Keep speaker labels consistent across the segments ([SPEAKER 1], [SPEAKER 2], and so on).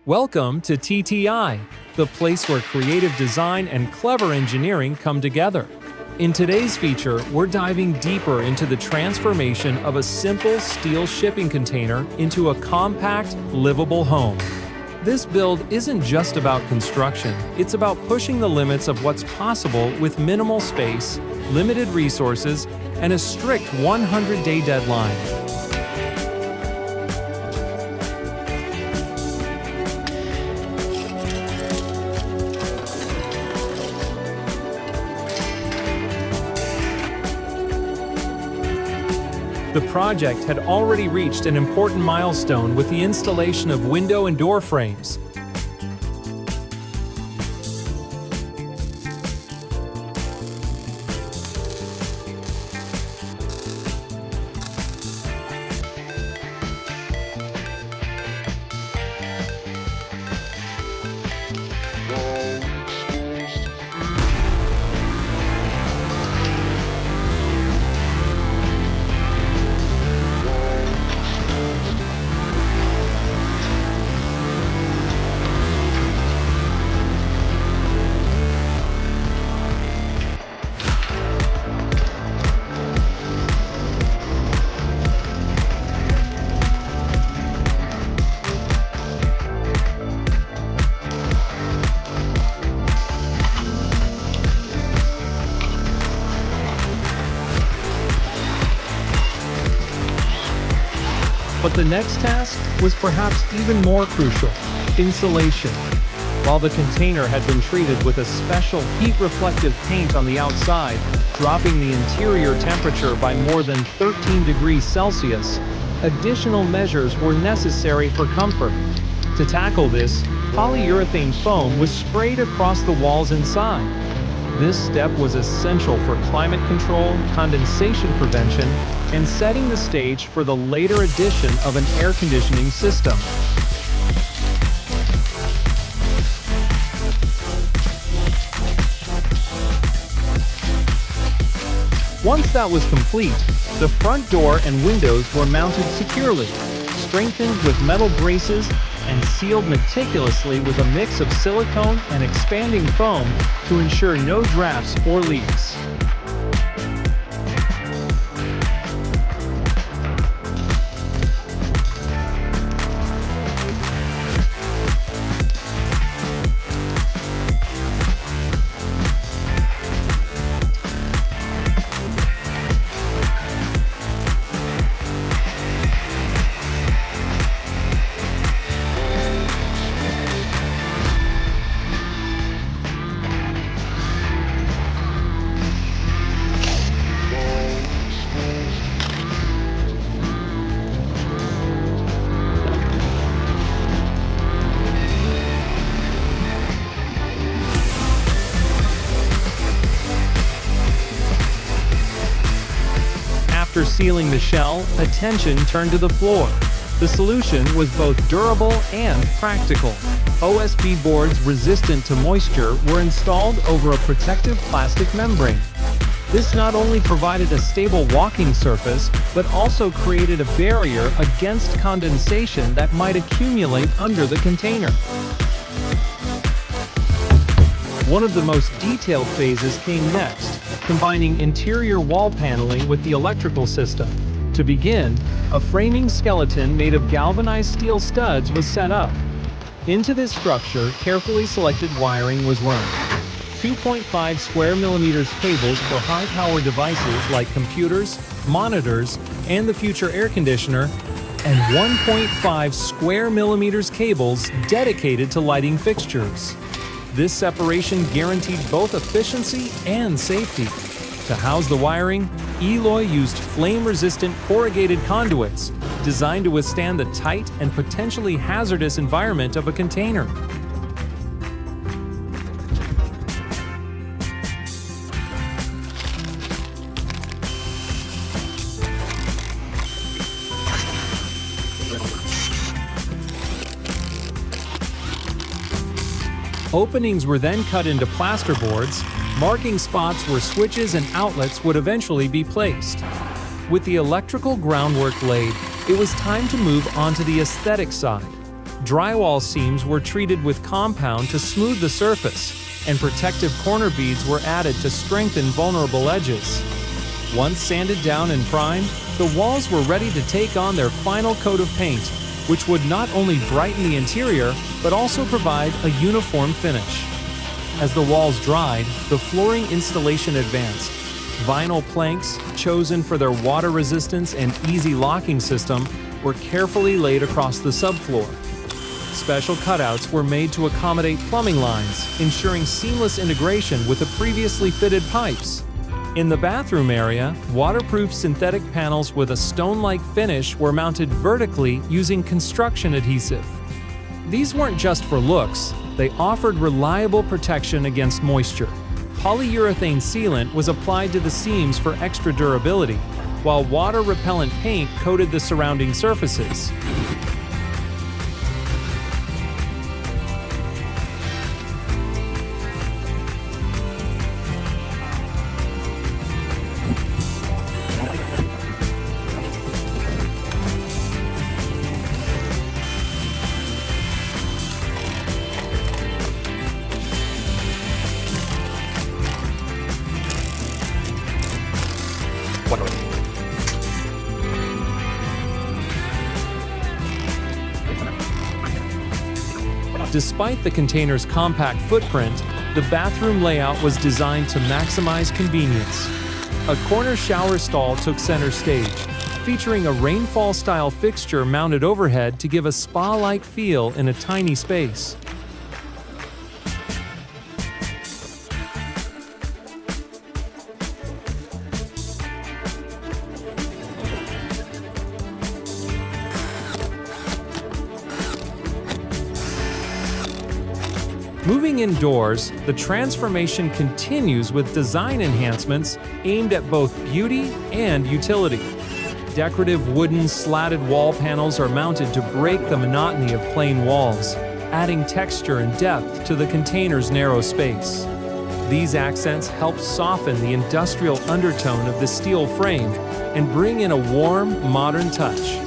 [SPEAKER 1] Welcome to TTI, the place where creative design and clever engineering come together. In today's feature, we're diving deeper into the transformation of a simple steel shipping container into a compact, livable home. This build isn't just about construction, it's about pushing the limits of what's possible with minimal space, limited resources, and a strict 100-day deadline. The project had already reached an important milestone with the installation of window and door frames. But the next task was perhaps even more crucial: insulation. While the container had been treated with a special heat-reflective paint on the outside, dropping the interior temperature by more than 13 degrees Celsius, additional measures were necessary for comfort. To tackle this, polyurethane foam was sprayed across the walls inside. This step was essential for climate control, condensation prevention, and setting the stage for the later addition of an air conditioning system. Once that was complete, the front door and windows were mounted securely, strengthened with metal braces, and sealed meticulously with a mix of silicone and expanding foam to ensure no drafts or leaks. After sealing the shell, attention turned to the floor. The solution was both durable and practical. OSB boards resistant to moisture were installed over a protective plastic membrane. This not only provided a stable walking surface, but also created a barrier against condensation that might accumulate under the container. One of the most detailed phases came next, combining interior wall paneling with the electrical system. To begin, a framing skeleton made of galvanized steel studs was set up. Into this structure, carefully selected wiring was run. 2.5 square millimeters cables for high-power devices like computers, monitors, and the future air conditioner, and 1.5 square millimeters cables dedicated to lighting fixtures. This separation guaranteed both efficiency and safety. To house the wiring, Eloy used flame-resistant corrugated conduits designed to withstand the tight and potentially hazardous environment of a container. Openings were then cut into plasterboards, marking spots where switches and outlets would eventually be placed. With the electrical groundwork laid, it was time to move on to the aesthetic side. Drywall seams were treated with compound to smooth the surface, and protective corner beads were added to strengthen vulnerable edges. Once sanded down and primed, the walls were ready to take on their final coat of paint, which would not only brighten the interior, but also provide a uniform finish. As the walls dried, the flooring installation advanced. Vinyl planks, chosen for their water resistance and easy locking system, were carefully laid across the subfloor. Special cutouts were made to accommodate plumbing lines, ensuring seamless integration with the previously fitted pipes. In the bathroom area, waterproof synthetic panels with a stone-like finish were mounted vertically using construction adhesive. These weren't just for looks, they offered reliable protection against moisture. Polyurethane sealant was applied to the seams for extra durability, while water-repellent paint coated the surrounding surfaces. Despite the container's compact footprint, the bathroom layout was designed to maximize convenience. A corner shower stall took center stage, featuring a rainfall-style fixture mounted overhead to give a spa-like feel in a tiny space. Moving indoors, the transformation continues with design enhancements aimed at both beauty and utility. Decorative wooden slatted wall panels are mounted to break the monotony of plain walls, adding texture and depth to the container's narrow space. These accents help soften the industrial undertone of the steel frame and bring in a warm, modern touch.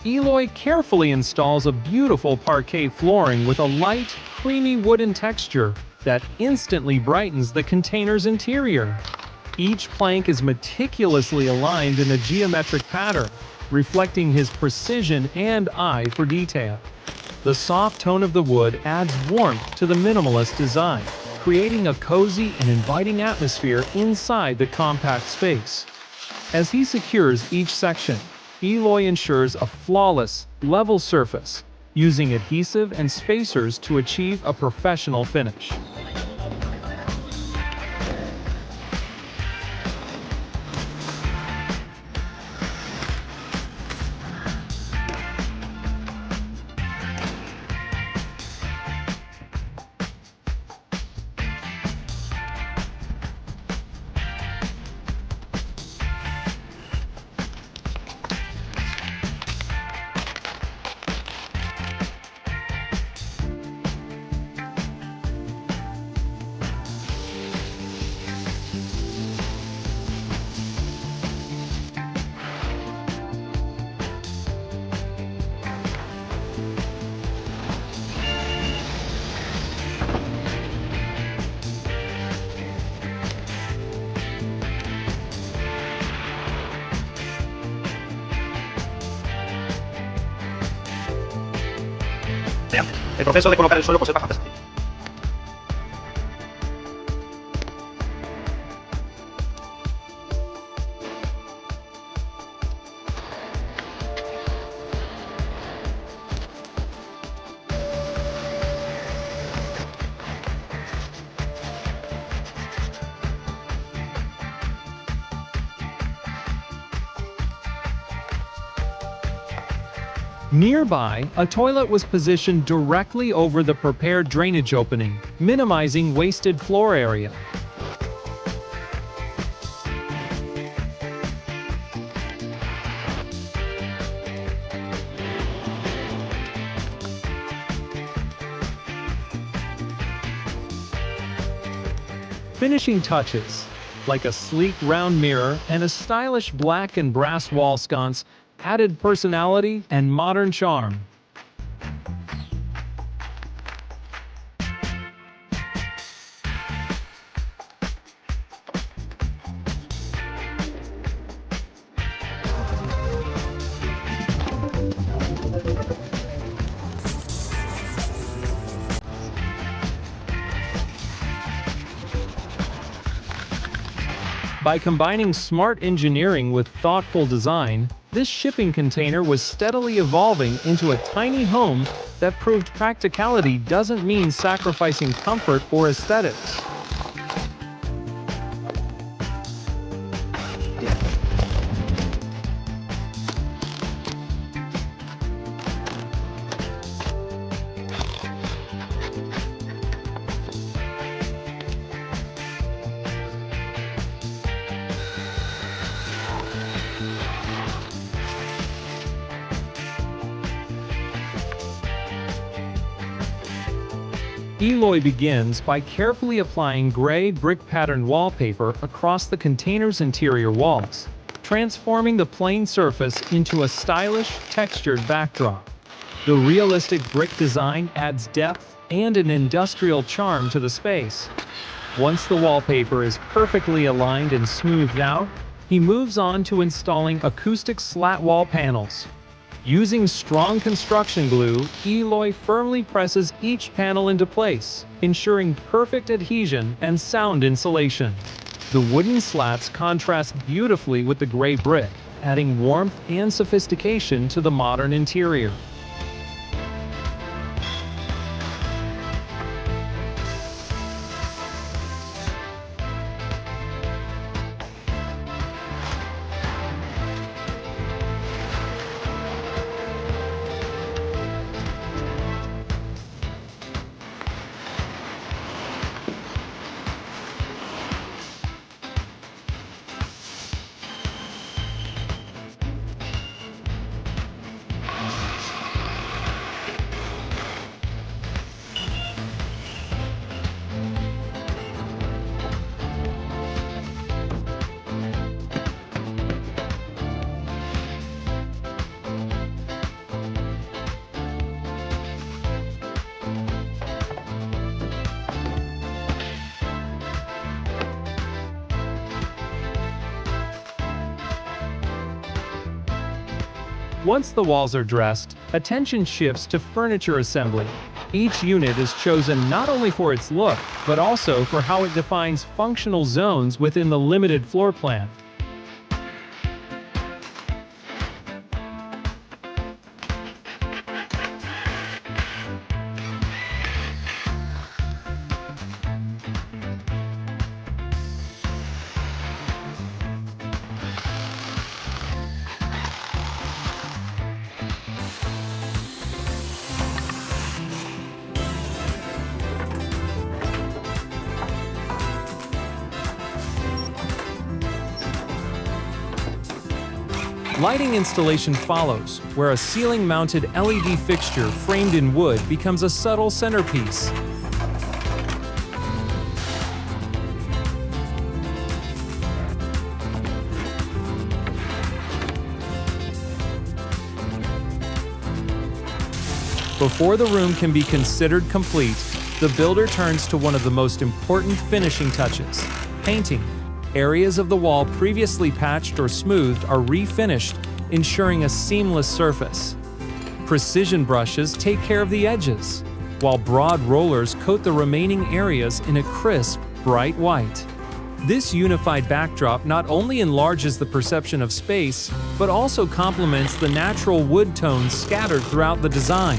[SPEAKER 1] Eloy carefully installs a beautiful parquet flooring with a light, creamy wooden texture that instantly brightens the container's interior. Each plank is meticulously aligned in a geometric pattern, reflecting his precision and eye for detail. The soft tone of the wood adds warmth to the minimalist design, creating a cozy and inviting atmosphere inside the compact space. As he secures each section, Eloy ensures a flawless, level surface, using adhesive and spacers to achieve a professional finish.
[SPEAKER 2] El proceso de colocar el suelo pues es bastante sencillo.
[SPEAKER 1] Nearby, a toilet was positioned directly over the prepared drainage opening, minimizing wasted floor area. Finishing touches, like a sleek round mirror and a stylish black and brass wall sconce, added personality and modern charm. By combining smart engineering with thoughtful design, this shipping container was steadily evolving into a tiny home that proved practicality doesn't mean sacrificing comfort or aesthetics. Eloy begins by carefully applying gray brick-patterned wallpaper across the container's interior walls, transforming the plain surface into a stylish, textured backdrop. The realistic brick design adds depth and an industrial charm to the space. Once the wallpaper is perfectly aligned and smoothed out, he moves on to installing acoustic slat wall panels. Using strong construction glue, Eloy firmly presses each panel into place, ensuring perfect adhesion and sound insulation. The wooden slats contrast beautifully with the gray brick, adding warmth and sophistication to the modern interior. Once the walls are dressed, attention shifts to furniture assembly. Each unit is chosen not only for its look, but also for how it defines functional zones within the limited floor plan. Lighting installation follows, where a ceiling-mounted LED fixture framed in wood becomes a subtle centerpiece. Before the room can be considered complete, the builder turns to one of the most important finishing touches: painting. Areas of the wall previously patched or smoothed are refinished, ensuring a seamless surface. Precision brushes take care of the edges, while broad rollers coat the remaining areas in a crisp, bright white. This unified backdrop not only enlarges the perception of space, but also complements the natural wood tones scattered throughout the design.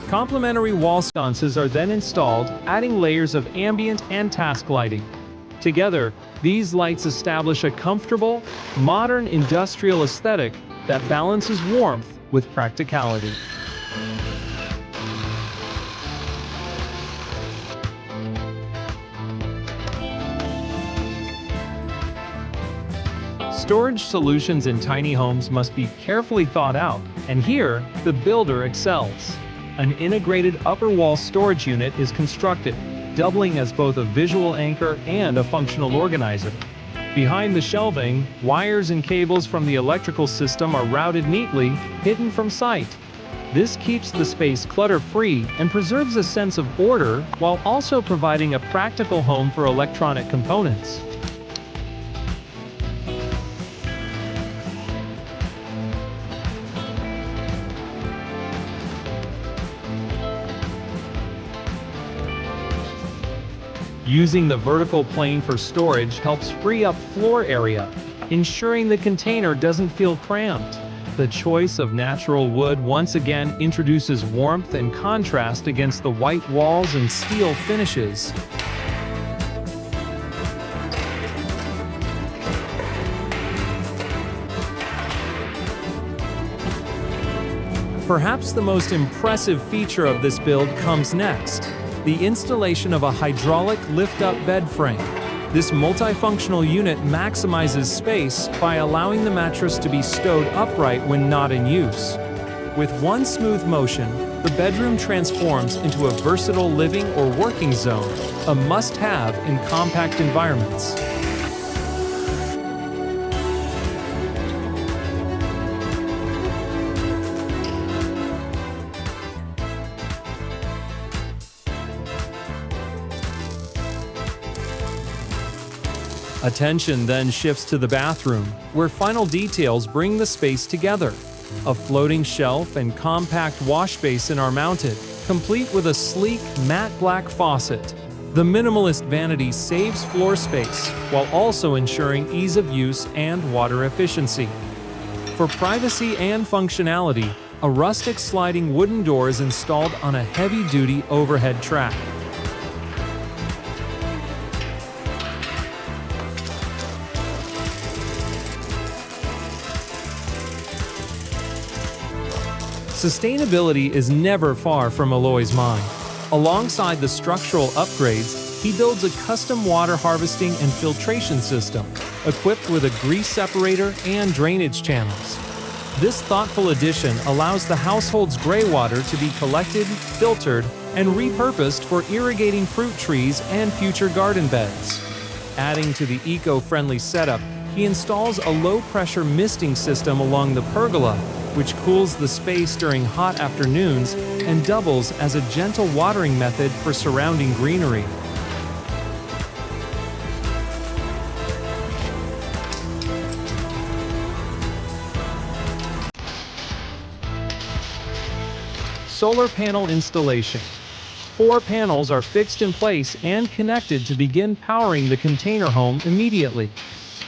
[SPEAKER 1] Complementary wall sconces are then installed, adding layers of ambient and task lighting. Together, these lights establish a comfortable, modern industrial aesthetic that balances warmth with practicality. Storage solutions in tiny homes must be carefully thought out, and here, the builder excels. An integrated upper wall storage unit is constructed, doubling as both a visual anchor and a functional organizer. Behind the shelving, wires and cables from the electrical system are routed neatly, hidden from sight. This keeps the space clutter-free and preserves a sense of order while also providing a practical home for electronic components. Using the vertical plane for storage helps free up floor area, ensuring the container doesn't feel cramped. The choice of natural wood once again introduces warmth and contrast against the white walls and steel finishes. Perhaps the most impressive feature of this build comes next: the installation of a hydraulic lift-up bed frame. This multifunctional unit maximizes space by allowing the mattress to be stowed upright when not in use. With one smooth motion, the bedroom transforms into a versatile living or working zone, a must-have in compact environments. Attention then shifts to the bathroom, where final details bring the space together. A floating shelf and compact wash basin are mounted, complete with a sleek, matte black faucet. The minimalist vanity saves floor space, while also ensuring ease of use and water efficiency. For privacy and functionality, a rustic sliding wooden door is installed on a heavy-duty overhead track. Sustainability is never far from Eloy's mind. Alongside the structural upgrades, he builds a custom water harvesting and filtration system, equipped with a grease separator and drainage channels. This thoughtful addition allows the household's gray water to be collected, filtered, and repurposed for irrigating fruit trees and future garden beds. Adding to the eco-friendly setup, he installs a low-pressure misting system along the pergola, which cools the space during hot afternoons and doubles as a gentle watering method for surrounding greenery. Solar panel installation. 4 panels are fixed in place and connected to begin powering the container home immediately.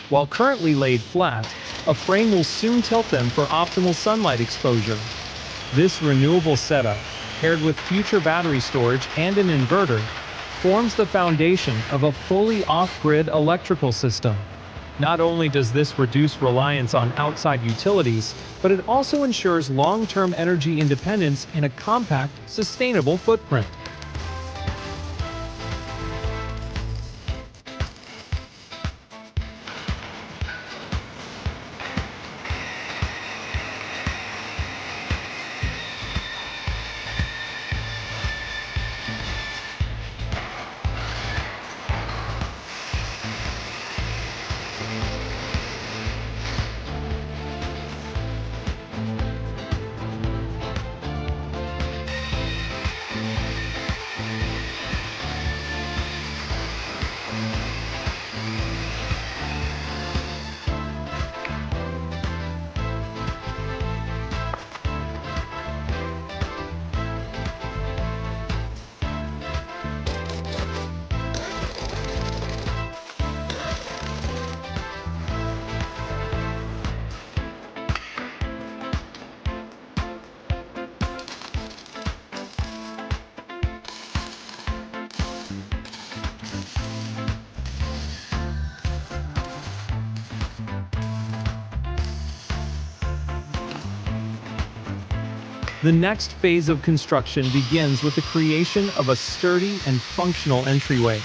[SPEAKER 1] While currently laid flat, a frame will soon tilt them for optimal sunlight exposure. This renewable setup, paired with future battery storage and an inverter, forms the foundation of a fully off-grid electrical system. Not only does this reduce reliance on outside utilities, but it also ensures long-term energy independence in a compact, sustainable footprint. The next phase of construction begins with the creation of a sturdy and functional entryway.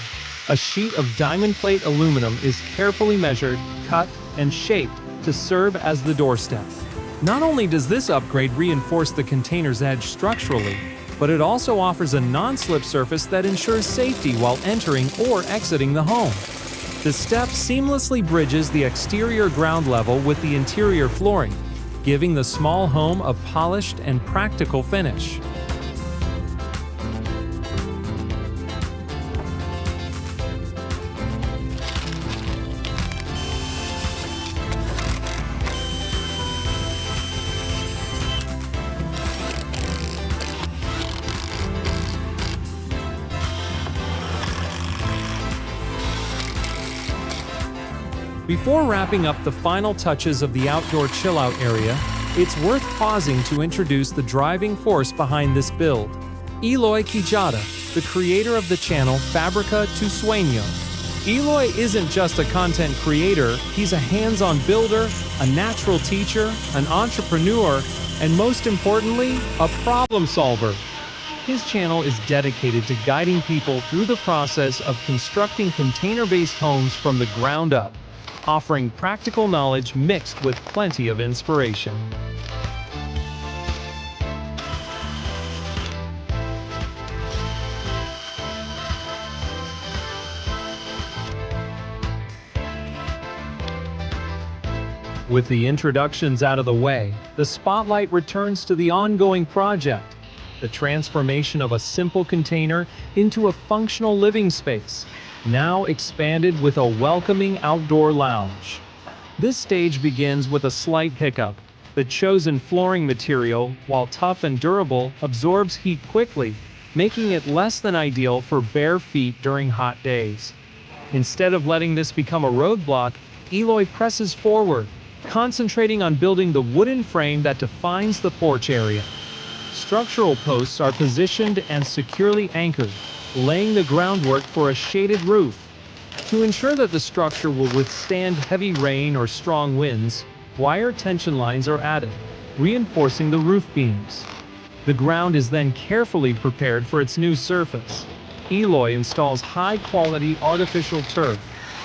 [SPEAKER 1] A sheet of diamond plate aluminum is carefully measured, cut, and shaped to serve as the doorstep. Not only does this upgrade reinforce the container's edge structurally, but it also offers a non-slip surface that ensures safety while entering or exiting the home. The step seamlessly bridges the exterior ground level with the interior flooring, giving the small home a polished and practical finish. Before wrapping up the final touches of the outdoor chill-out area, it's worth pausing to introduce the driving force behind this build. Eloy Quijada, the creator of the channel Fabrica tu Sueño. Eloy isn't just a content creator, he's a hands-on builder, a natural teacher, an entrepreneur, and most importantly, a problem solver. His channel is dedicated to guiding people through the process of constructing container-based homes from the ground up, offering practical knowledge mixed with plenty of inspiration. With the introductions out of the way, the spotlight returns to the ongoing project, the transformation of a simple container into a functional living space, now expanded with a welcoming outdoor lounge. This stage begins with a slight hiccup. The chosen flooring material, while tough and durable, absorbs heat quickly, making it less than ideal for bare feet during hot days. Instead of letting this become a roadblock, Eloy presses forward, concentrating on building the wooden frame that defines the porch area. Structural posts are positioned and securely anchored, laying the groundwork for a shaded roof. To ensure that the structure will withstand heavy rain or strong winds, wire tension lines are added, reinforcing the roof beams. The ground is then carefully prepared for its new surface. Eloy installs high-quality artificial turf,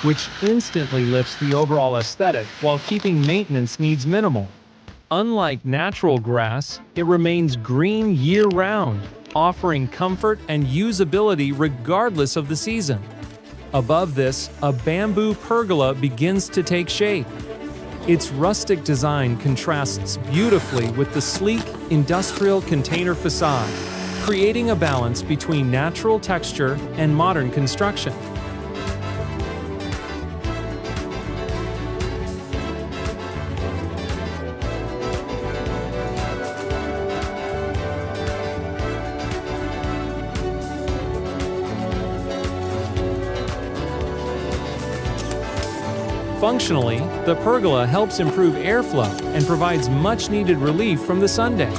[SPEAKER 1] which instantly lifts the overall aesthetic while keeping maintenance needs minimal. Unlike natural grass, it remains green year-round, offering comfort and usability regardless of the season. Above this, a bamboo pergola begins to take shape. Its rustic design contrasts beautifully with the sleek, industrial container facade, creating a balance between natural texture and modern construction. Functionally, the pergola helps improve airflow and provides much-needed relief from the sunday.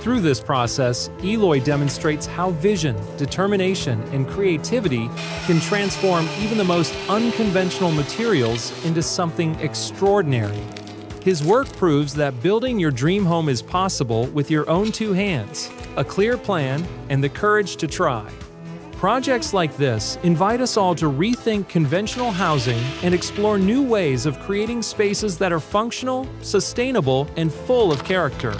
[SPEAKER 1] Through this process, Eloy demonstrates how vision, determination, and creativity can transform even the most unconventional materials into something extraordinary. His work proves that building your dream home is possible with your own two hands, a clear plan, and the courage to try. Projects like this invite us all to rethink conventional housing and explore new ways of creating spaces that are functional, sustainable, and full of character.